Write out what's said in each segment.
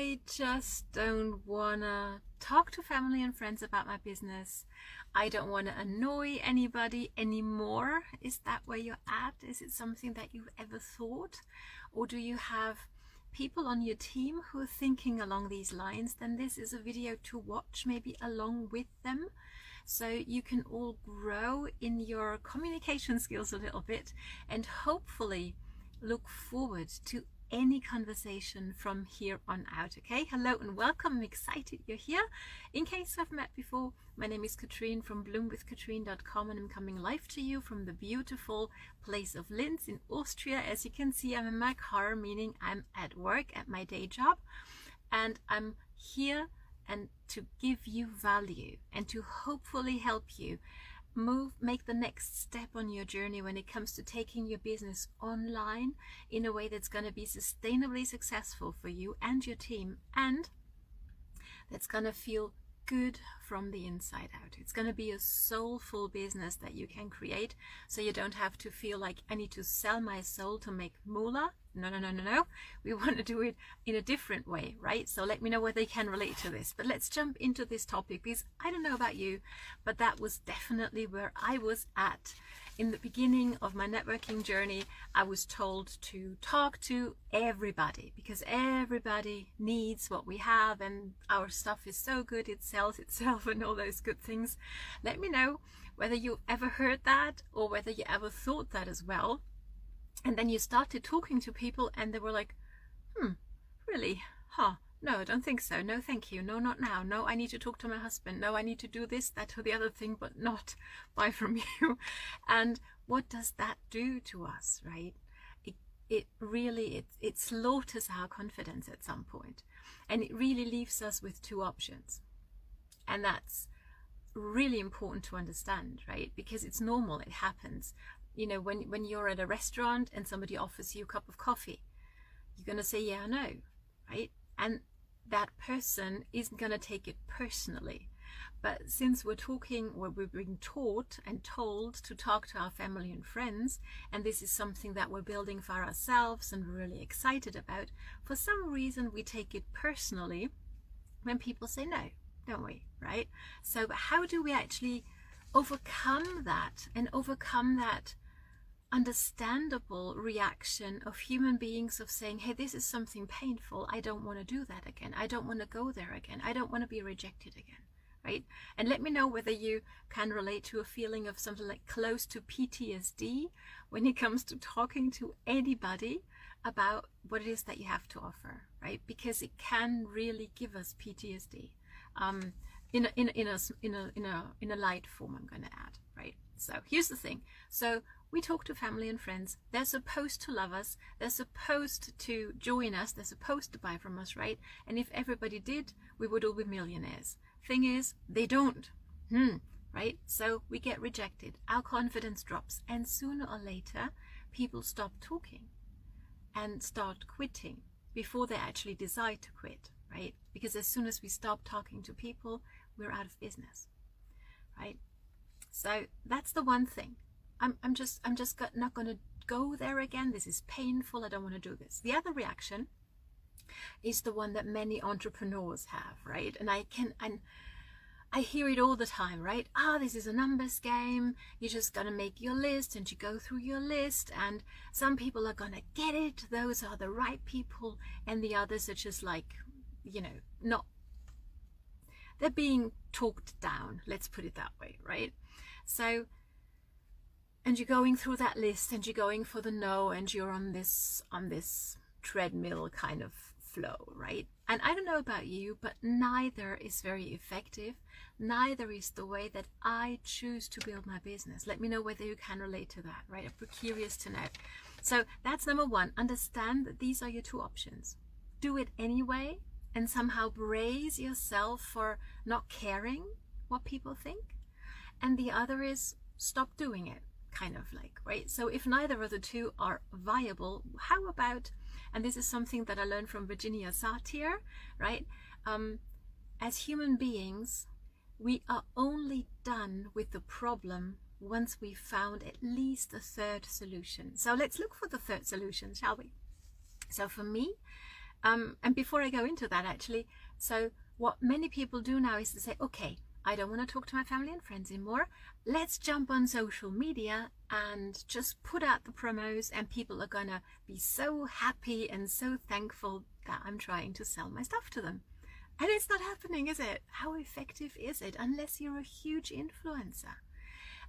I just don't want to talk to family and friends about my business. I don't want to annoy anybody anymore. Is that where you're at? Is it something that you've ever thought? Or do you have people on your team who are thinking along these lines? Then this is a video to watch, maybe along with them, so you can all grow in your communication skills a little bit and hopefully look forward to any conversation from here on out. Okay, hello and welcome. I'm excited you're here. In case I've met before, my name is Katrin from bloomwithkatrin.com, and I'm coming live to you from the beautiful place of Linz in Austria. As you can see, I'm in my car, meaning I'm at work at my day job, and I'm here and to give you value and to hopefully help you make the next step on your journey when it comes to taking your business online in a way that's going to be sustainably successful for you and your team, and that's going to feel good from the inside out. It's going to be a soulful business that you can create, so you don't have to feel like I need to sell my soul to make moolah. No. We want to do it in a different way, right? So let me know whether you can relate to this. But let's jump into this topic, because I don't know about you, but that was definitely where I was at in the beginning of my networking journey. I was told to talk to everybody because everybody needs what we have and our stuff is so good it sells itself and all those good things. Let me know whether you ever heard that or whether you ever thought that as well. And then you started talking to people and they were like, really? No, I don't think so. No, thank you. No, not now. No, I need to talk to my husband. No, I need to do this, that, or the other thing, but not buy from you. And what does that do to us, right? It really slaughters our confidence at some point. And it really leaves us with two options. And that's really important to understand, right? Because it's normal. It happens. You know, when you're at a restaurant and somebody offers you a cup of coffee, you're going to say yeah or no, right? And that person isn't going to take it personally. But since we're being taught and told to talk to our family and friends, and this is something that we're building for ourselves and we're really excited about, for some reason we take it personally when people say no, don't we, right? So how do we actually overcome that and overcome that understandable reaction of human beings of saying, hey, this is something painful, I don't want to do that again, I don't want to go there again, I don't want to be rejected again, right? And let me know whether you can relate to a feeling of something like close to PTSD when it comes to talking to anybody about what it is that you have to offer, right? Because it can really give us PTSD in a light form, I'm going to add, right? So here's the thing. So we talk to family and friends. They're supposed to love us. They're supposed to join us. They're supposed to buy from us, right? And if everybody did, we would all be millionaires. Thing is, they don't, right? So we get rejected. Our confidence drops. And sooner or later, people stop talking and start quitting before they actually decide to quit, right? Because as soon as we stop talking to people, we're out of business, right? So that's the one thing. I'm just not going to go there again. This is painful. I don't want to do this. The other reaction is the one that many entrepreneurs have, right? And I hear it all the time, right? This is a numbers game. You're just going to make your list and you go through your list, and some people are going to get it. Those are the right people, and the others are just like, they're being talked down. Let's put it that way, right? So, and you're going through that list and you're going for the no, and you're on this treadmill kind of flow, right? And I don't know about you, but neither is very effective. Neither is the way that I choose to build my business. Let me know whether you can relate to that, right? I'm curious to know. So that's number one. Understand that these are your two options. Do it anyway and somehow brace yourself for not caring what people think. And the other is stop doing it, kind of like, right? So if neither of the two are viable, how about, and this is something that I learned from Virginia Satir, right? As human beings, we are only done with the problem once we've found at least a third solution. So let's look for the third solution, shall we? So for me, And before I go into that, actually, so what many people do now is to say, okay, I don't want to talk to my family and friends anymore. Let's jump on social media and just put out the promos, and people are gonna be so happy and so thankful that I'm trying to sell my stuff to them. And it's not happening, is it? How effective is it? Unless you're a huge influencer,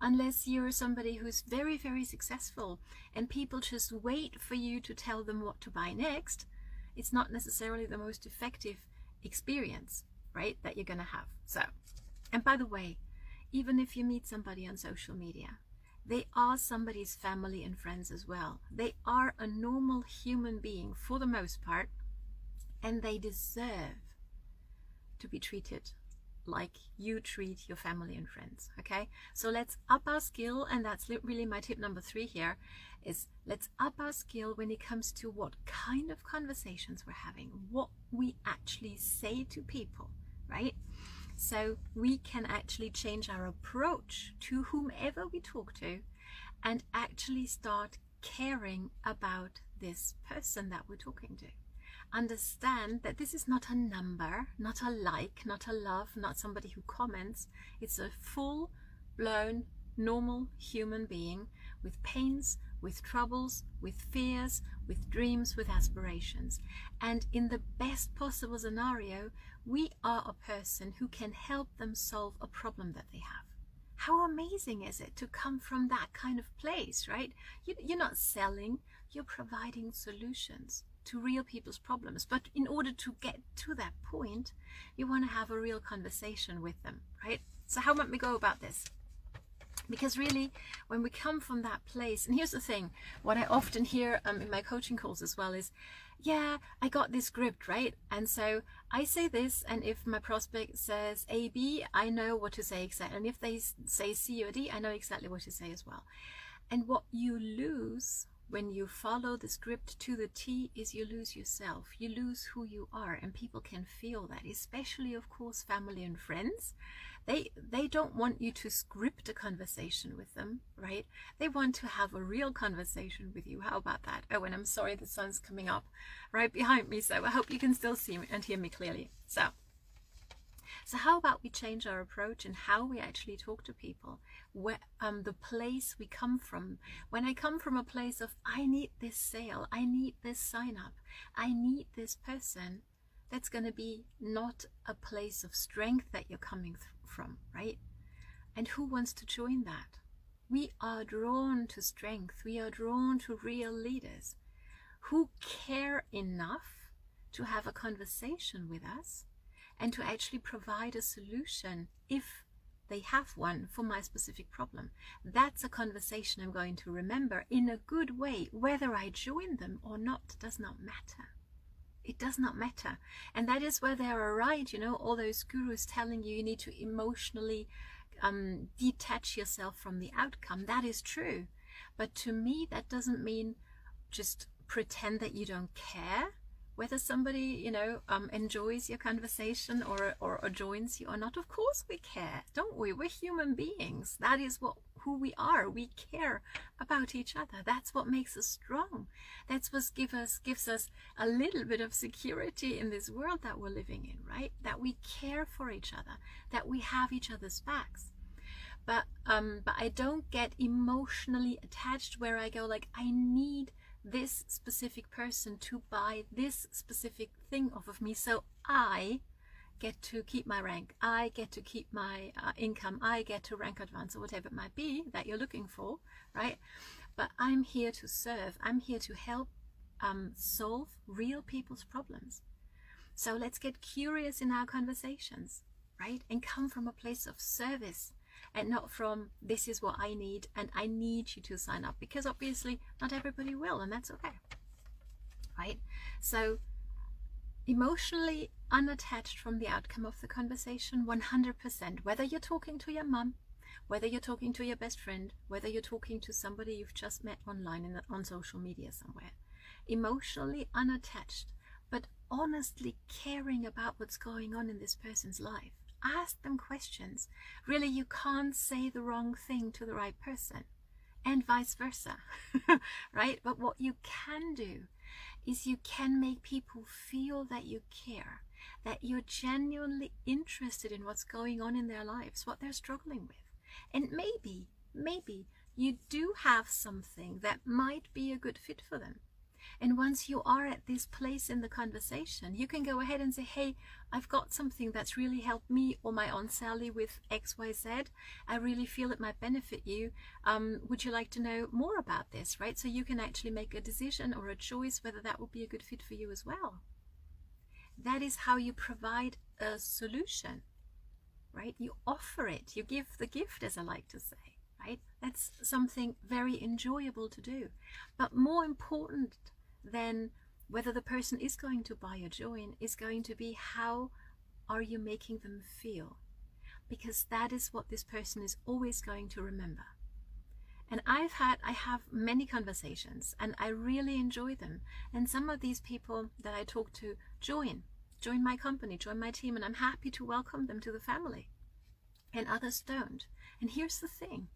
unless you're somebody who's very, very successful and people just wait for you to tell them what to buy next, it's not necessarily the most effective experience, right, that you're gonna have. So, and by the way, even if you meet somebody on social media, they are somebody's family and friends as well. They are a normal human being for the most part, and they deserve to be treated like you treat your family and friends. Okay, so let's up our skill, and that's really my tip number 3 here, is let's up our skill when it comes to what kind of conversations we're having, what we actually say to people, right? So we can actually change our approach to whomever we talk to and actually start caring about this person that we're talking to. Understand that this is not a number, not a like, not a love, not somebody who comments. It's a full-blown, normal human being with pains, with troubles, with fears, with dreams, with aspirations. And in the best possible scenario, we are a person who can help them solve a problem that they have. How amazing is it to come from that kind of place, right? You're not selling, you're providing solutions to real people's problems. But in order to get to that point, you want to have a real conversation with them, right? So how might we go about this? Because really, when we come from that place, and here's the thing, what I often hear in my coaching calls as well is, yeah, I got this script, right? And so I say this, and if my prospect says A, B, I know what to say exactly. And if they say C or D, I know exactly what to say as well. And what you lose when you follow the script to the T is you lose yourself. You lose who you are, and people can feel that, especially, of course, family and friends. They don't want you to script a conversation with them, right? They want to have a real conversation with you. How about that? Oh, and I'm sorry, the sun's coming up right behind me, so I hope you can still see me and hear me clearly. So how about we change our approach and how we actually talk to people, where the place we come from. When I come from a place of, I need this sale, I need this sign up, I need this person, that's going to be not a place of strength that you're coming from, right? And who wants to join that? We are drawn to strength. We are drawn to real leaders who care enough to have a conversation with us and to actually provide a solution if they have one for my specific problem. That's a conversation I'm going to remember in a good way. Whether I join them or not does not matter. It does not matter. And that is where they are right, you know, all those gurus telling you need to emotionally detach yourself from the outcome. That is true. But to me, that doesn't mean just pretend that you don't care whether somebody, you know, enjoys your conversation or joins you or not. Of course we care, don't we? We're human beings. That is who we are. We care about each other. That's what makes us strong. That's what gives us a little bit of security in this world that we're living in, right? That we care for each other, that we have each other's backs. But I don't get emotionally attached where I go like, I need this specific person to buy this specific thing off of me, so I get to keep my rank, I get to keep my income, I get to rank advance, or whatever it might be that you're looking for, right? But I'm here to serve. I'm here to help solve real people's problems. So let's get curious in our conversations, right? And come from a place of service, and not from, this is what I need and I need you to sign up, because obviously not everybody will, and that's okay, right? So emotionally unattached from the outcome of the conversation, 100%, whether you're talking to your mum, whether you're talking to your best friend, whether you're talking to somebody you've just met online on social media somewhere, emotionally unattached, but honestly caring about what's going on in this person's life. Ask them questions. Really, you can't say the wrong thing to the right person, and vice versa, right? But what you can do is you can make people feel that you care, that you're genuinely interested in what's going on in their lives, what they're struggling with. And maybe you do have something that might be a good fit for them. And once you are at this place in the conversation, you can go ahead and say, hey, I've got something that's really helped me or my Aunt Sally with XYZ. I really feel it might benefit you. Would you like to know more about this, right? So you can actually make a decision or a choice whether that would be a good fit for you as well. That is how you provide a solution, right? You offer it. You give the gift, as I like to say, right? That's something very enjoyable to do. But more important than whether the person is going to buy or join is going to be how are you making them feel, because that is what this person is always going to remember. And I have many conversations and I really enjoy them, and some of these people that I talk to join my company, join my team, and I'm happy to welcome them to the family, and others don't. And here's the thing,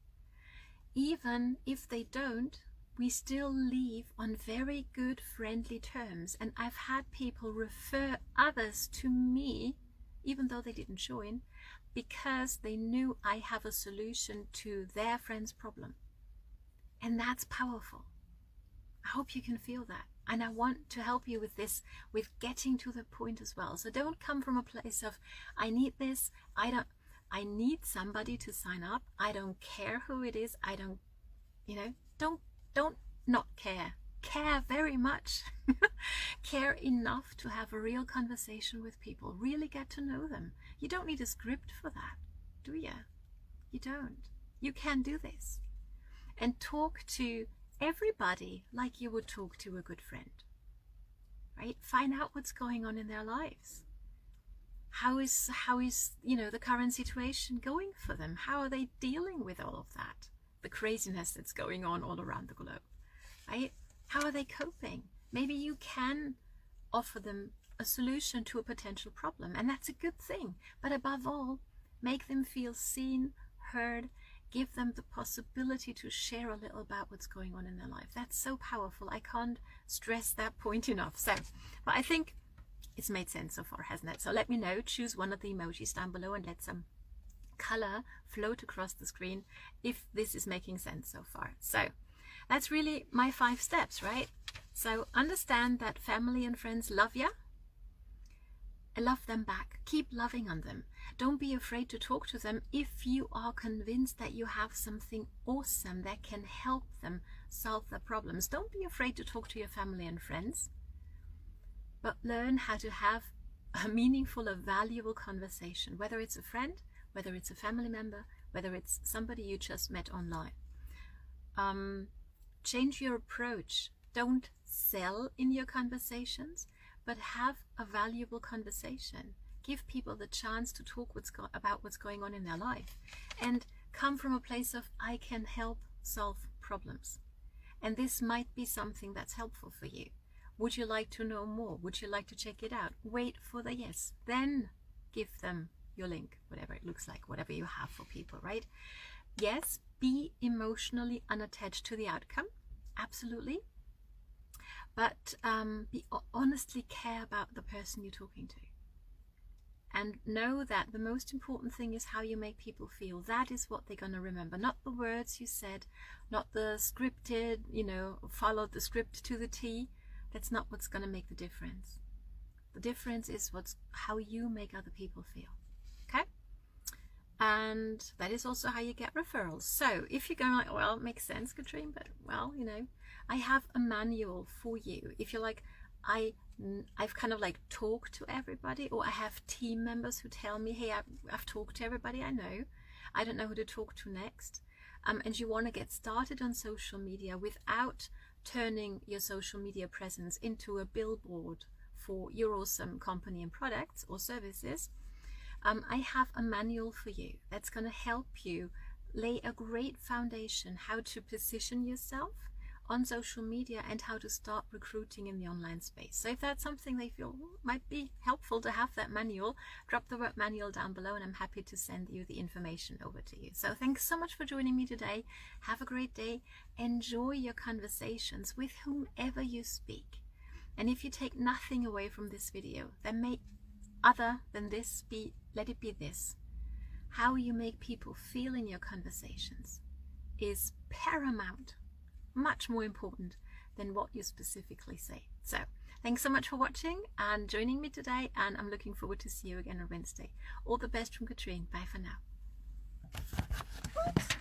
even if they don't, we still leave on very good friendly terms. And I've had people refer others to me, even though they didn't join, because they knew I have a solution to their friend's problem. And that's powerful. I hope you can feel that. And I want to help you with this, with getting to the point as well. So don't come from a place of, I need this, I need somebody to sign up. I don't care who it is. I don't, don't not care. Care very much. Care enough to have a real conversation with people. Really get to know them. You don't need a script for that, do you? You don't. You can do this. And talk to everybody like you would talk to a good friend, right? Find out what's going on in their lives. How is the current situation going for them? How are they dealing with all of that? The craziness that's going on all around the globe, right? How are they coping? Maybe you can offer them a solution to a potential problem, and that's a good thing. But above all, make them feel seen, heard, give them the possibility to share a little about what's going on in their life. That's so powerful. I can't stress that point enough. So, but I think it's made sense so far, hasn't it? So let me know, choose one of the emojis down below and let some color float across the screen if this is making sense so far. So that's really my 5 steps, right? So understand that family and friends love you. Love them back. Keep loving on them. Don't be afraid to talk to them if you are convinced that you have something awesome that can help them solve their problems. Don't be afraid to talk to your family and friends, but learn how to have a meaningful, a valuable conversation, whether it's a friend, whether it's a family member, whether it's somebody you just met online. Change your approach. Don't sell in your conversations, but have a valuable conversation. Give people the chance to talk about what's going on in their life, and come from a place of, I can help solve problems. And this might be something that's helpful for you. Would you like to know more? Would you like to check it out? Wait for the yes. Then give them your link, whatever it looks like, whatever you have for people, right? Yes, be emotionally unattached to the outcome. Absolutely. But honestly care about the person you're talking to. And know that the most important thing is how you make people feel. That is what they're going to remember. Not the words you said, not the scripted, followed the script to the T. That's not what's going to make the difference. The difference is how you make other people feel. Okay? And that is also how you get referrals. So if you're going like, well, it makes sense, Katrin, but well, I have a manual for you. If you're like, I've kind of like talked to everybody, or I have team members who tell me, hey, I've talked to everybody I know. I don't know who to talk to next. And you want to get started on social media without turning your social media presence into a billboard for your awesome company and products or services. I have a manual for you that's going to help you lay a great foundation how to position yourself on social media and how to start recruiting in the online space. So if that's something they feel might be helpful to have that manual, drop the word manual down below and I'm happy to send you the information over to you. So thanks so much for joining me today. Have a great day. Enjoy your conversations with whomever you speak. And if you take nothing away from this video, then may other than this be, let it be this. How you make people feel in your conversations is paramount, much more important than what you specifically say. So thanks so much for watching and joining me today, and I'm looking forward to see you again on Wednesday. All the best from Katrin. Bye for now. Oops.